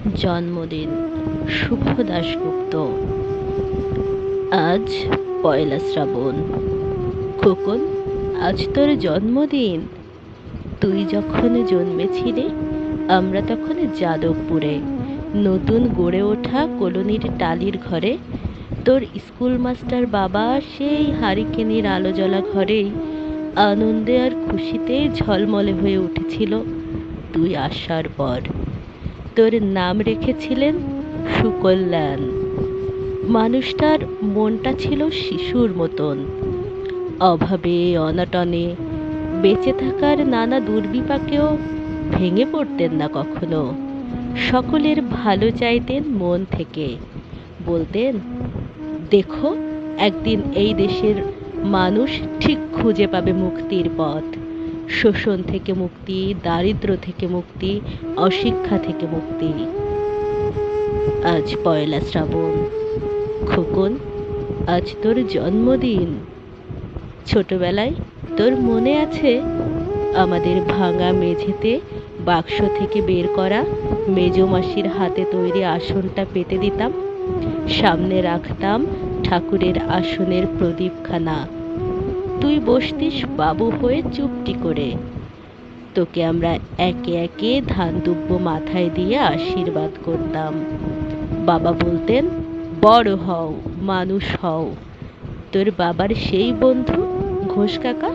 জন্মদিন শুভ দাশগুপ্ত। আজ পয়লা শ্রাবণ। খোকন, আজ তোর জন্মদিন। তুই যখন জন্মেছিলি আমরা তখন যাদবপুরে নতুন গড়ে ওঠা কলোনির টালির ঘরে। তোর স্কুল মাস্টার বাবা সেই হারিকেনের আলো জ্বলা ঘরেই আনন্দে আর খুশিতে ঝলমলে হয়ে উঠেছিল তুই আসার পর। তোর নাম রেখেছিলেন সুকল্যাণ। মানুষটার মনটা ছিল শিশুর মতন। অভাবে অনটনে বেঁচে থাকার নানা দুর্বিপাকেও ভেঙে পড়তেন না কখনো। সকলের ভালো চাইতেন মন থেকে। বলতেন, দেখো, একদিন এই দেশের মানুষ ঠিক খুঁজে পাবে মুক্তির পথ। শোষণ থেকে মুক্তি, দারিদ্র্য থেকে মুক্তি, অশিক্ষা থেকে মুক্তি। আজ পয়লা শ্রাবণ। খোকন, আজ তোর জন্মদিন। ছোটবেলায় তোর মনে আছে আমাদের ভাঙা মেঝেতে বাক্স থেকে বের করা মেজমাসির হাতে তৈরি আসনটা পেতে দিতাম। সামনে রাখতাম ঠাকুরের আসনের প্রদীপখানা। তুই বসতিস বাবু হয়ে চুপটি করে। তোকে আমরা একে একে ধান দুব্ব মাথায় দিয়ে আশীর্বাদ করতাম। বাবা বলতেন, বড় হও, মানুষ হও। তোর বাবার সেই বন্ধু ঘোষ কাকা,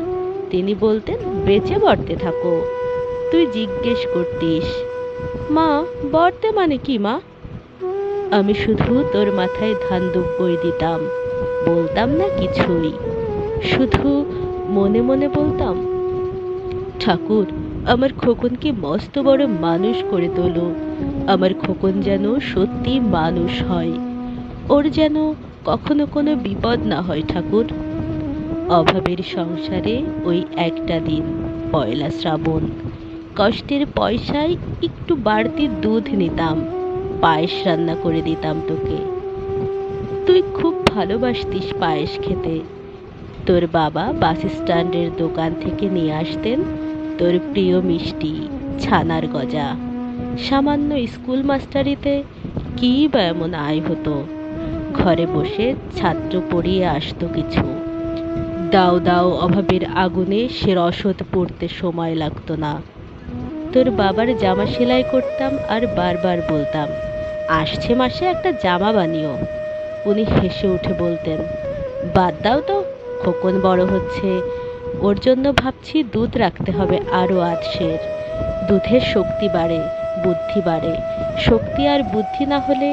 তিনি বলতেন, বেঁচে বর্তে থাকো। তুই জিজ্ঞেস করতিস, মা, বর্তে মানে কি মা? আমি শুধু তোর মাথায় ধান দুব্বই দিতাম, বলতাম না কিছুই। শুধু মনে মনে বলতাম, ঠাকুর, আমার খোকনকে মস্ত বড় মানুষ করে তোলো। আমার খোকন যেন সত্যি মানুষ হয়। ওর যেন কখনো কোনো বিপদ না হয় ঠাকুর। অভাবের সংসারে ওই একটা দিন, পয়লা শ্রাবণ, কষ্টের পয়সায় একটু বাড়তি দুধ নিতাম, পায়েস রান্না করে দিতাম তোকে। তুই খুব ভালোবাসতিস পায়েস খেতে। তোর বাবা বাস স্ট্যান্ডের দোকান থেকে নিয়ে আসতেন তোর প্রিয় মিষ্টি, ছানার গজা। সামান্য স্কুল মাস্টারিতে কী বা এমন আয় হতো। ঘরে বসে ছাত্র পড়িয়ে আসতো কিছু। দাও দাও অভাবের আগুনে সে রসদ পড়তে সময় লাগতো না। তোর বাবার জামা সেলাই করতাম আর বারবার বলতাম, আসছে মাসে একটা জামা বানিও। উনি হেসে উঠে বলতেন, বাদ দাও তো, খোকন বড় হচ্ছে, ওর জন্য ভাবছি দুধ রাখতে হবে আরও আধসের। দুধের শক্তি বাড়ে, বুদ্ধি বাড়ে। শক্তি আর বুদ্ধি না হলে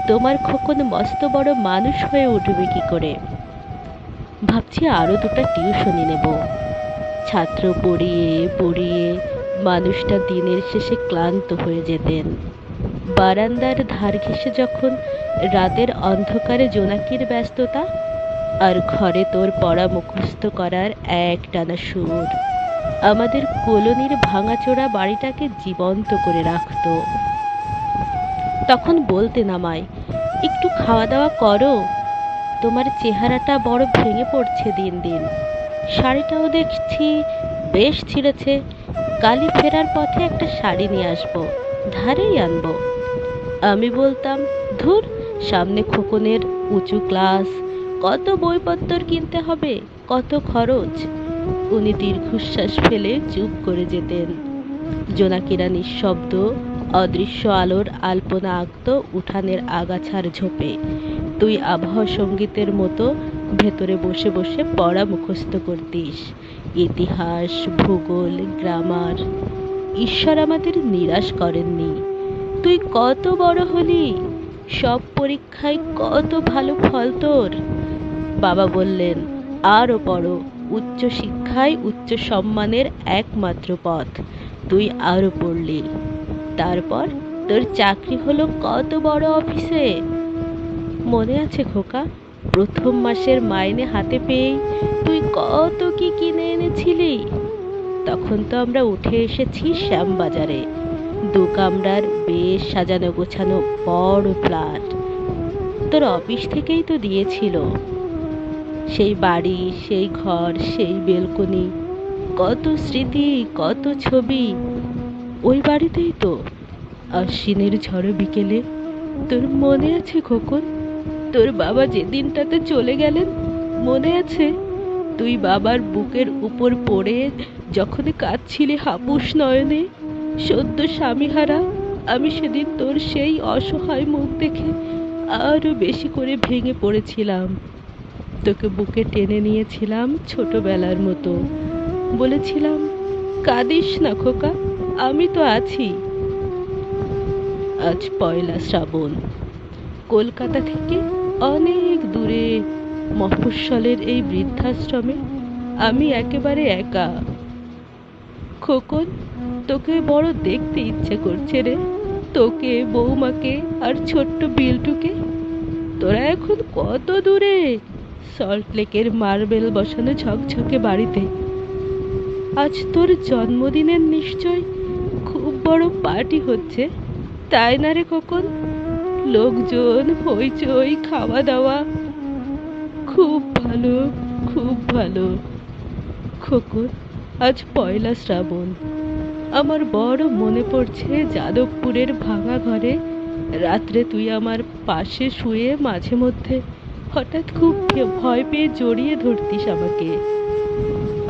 তোমার খোকন মস্ত বড় মানুষ হয়ে উঠবে কি করে? ভাবছি আরও দুটো টিউশনি নেব। ছাত্র পড়িয়ে পড়িয়ে মানুষটা দিনের শেষে ক্লান্ত হয়ে যেতেন। বারান্দার ধার ঘেঁষে যখন রাতের অন্ধকারে জোনাকির ব্যস্ততা, আর ঘরে তোর পড়া মুখস্থ করার একটানা সুর আমাদের কলোনির ভাঙাচোরা বাড়িটাকে জীবন্ত করে রাখত। তখন বলতেন আমায়, একটু খাওয়া দাওয়া করো, তোমার চেহারাটা বড় ভেঙে পড়ছে দিন দিন। শাড়িটাও দেখছি বেশ ছিঁড়েছে। কালই ফেরার পথে একটা শাড়ি নিয়ে আসবো, ধারেই আনবো। আমি বলতাম, ধুর, সামনে খোকনের উঁচু ক্লাস, কত বইপত্তর কিনতে হবে, কত খরচ। উনি দীর্ঘশ্বাস ফেলে চুপ করে যেতেন। জোনাকিরা নিঃশব্দ অদৃশ্য আলোর আলপনা আঁকত উঠানের আগাছার ঝোপে। তুই আবহাওয়া সঙ্গীতের মতো ভেতরে বসে বসে পড়া মুখস্থ করতিস, ইতিহাস, ভূগোল, গ্রামার। ঈশ্বর আমাদের নিরাশ করেননি। তুই কত বড় হলি, সব পরীক্ষায় কত ভালো ফল তোর। বাবা বললেন, আরও পড়ো, উচ্চ শিক্ষায় উচ্চ সম্মানের একমাত্র পথ। তুই আরও পড়লি। তারপর তোর চাকরি হলো কত বড় অফিসে। মনে আছে খোকা, প্রথম মাসের মাইনে হাতে পেয়েই তুই কত কি কিনে এনেছিলি? তখন তো আমরা উঠে এসেছি শ্যামবাজারে, দু কামরার বেশ সাজানো গোছানো বড় ফ্ল্যাট। তোর অফিস থেকেই তো দিয়েছিল। সেই বাড়ি, সেই ঘর, সেই বেলকনি, কত স্মৃতি, কত ছবি। ওই বাড়িতেই তো আশ্বিনের ঝড় বিকেলে তোর মনে আছে খোকন? তোর বাবা যে দিনটাতে চলে গেলেন মনে আছে? তুই বাবার বুকের উপর পড়ে যখন কাঁদছিলি হাপুস নয়নে, সদ্য স্বামীহারা। আমি সেদিন তোর সেই অসহায় মুখ দেখে আরো বেশি করে ভেঙে পড়েছিলাম। তোকে বুকে টেনে নিয়েছিলাম ছোটবেলার মতো, বলেছিলাম, কাঁদিস না খোকা, আমি তো আছি। আজ পয়লা শ্রাবণ। কলকাতা থেকে অনেক দূরে মফস্বলের এই বৃদ্ধাশ্রমে আমি একেবারে একা। খোকন, তোকে বড় দেখতে ইচ্ছে করছে রে, তোকে, বৌমাকে আর ছোট্ট বিল্টুকে। তোরা এখন কত দূরে, সল্ট লেকের মার্বেল বসানো ঝকঝকে বাড়িতে। আজ তোর জন্মদিনের নিশ্চয় খুব বড় পার্টি হচ্ছে, তাই না রে খোকন? লোকজন, হইচই, খাওয়া দাওয়া। খুব ভালো, খুব ভালো। খোকন, আজ পয়লা শ্রাবণ। আমার বড় মনে পড়ছে যাদবপুরের ভাঙা ঘরে রাত্রে তুই আমার পাশে শুয়ে মাঝে মধ্যে হঠাৎ খুব ভয় পেয়ে জড়িয়ে ধরতিস আমাকে।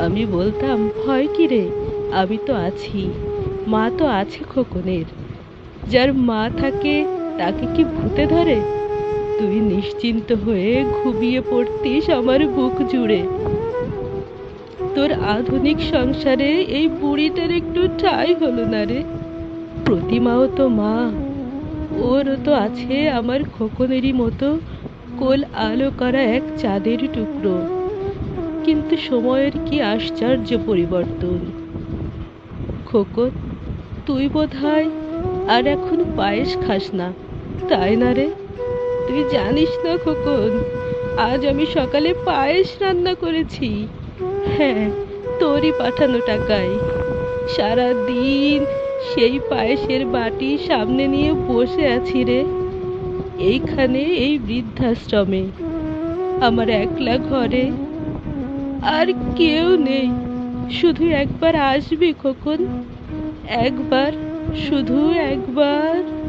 আমি বলতাম, ভয় কি রে, আমি তো আছি, মা তো আছে খোকনের। যার মা থাকে তাকে কি ভূতে ধরে? তুই নিশ্চিন্ত হয়ে ঘুমিয়ে পড়তিস আমার বুক জুড়ে। তোর আধুনিক সংসারে এই বুড়িটার একটু ঠাঁই হলো না রে। প্রতিমাও তো মা, ওরও তো আছে আমার খোকনেরই মতো কোল আলো করা এক চাঁদের টুকরো। কিন্তু সময়ের কি আশ্চর্য পরিবর্তন। খোকন, তুই বোধহয় আর এখন পায়েস খাস না, তাই না রে? তুই জানিস না খোকন, আজ আমি সকালে পায়েস রান্না করেছি। হ্যাঁ, তোরই পাঠানো টাকায়। সারা দিন সেই পায়েসের বাটি সামনে নিয়ে বসে আছি রে, এইখানে, এই বৃদ্ধাশ্রমে, আমার একলা ঘরে। আর কেউ নেই। শুধু একবার আসবি খোকন, একবার, শুধু একবার।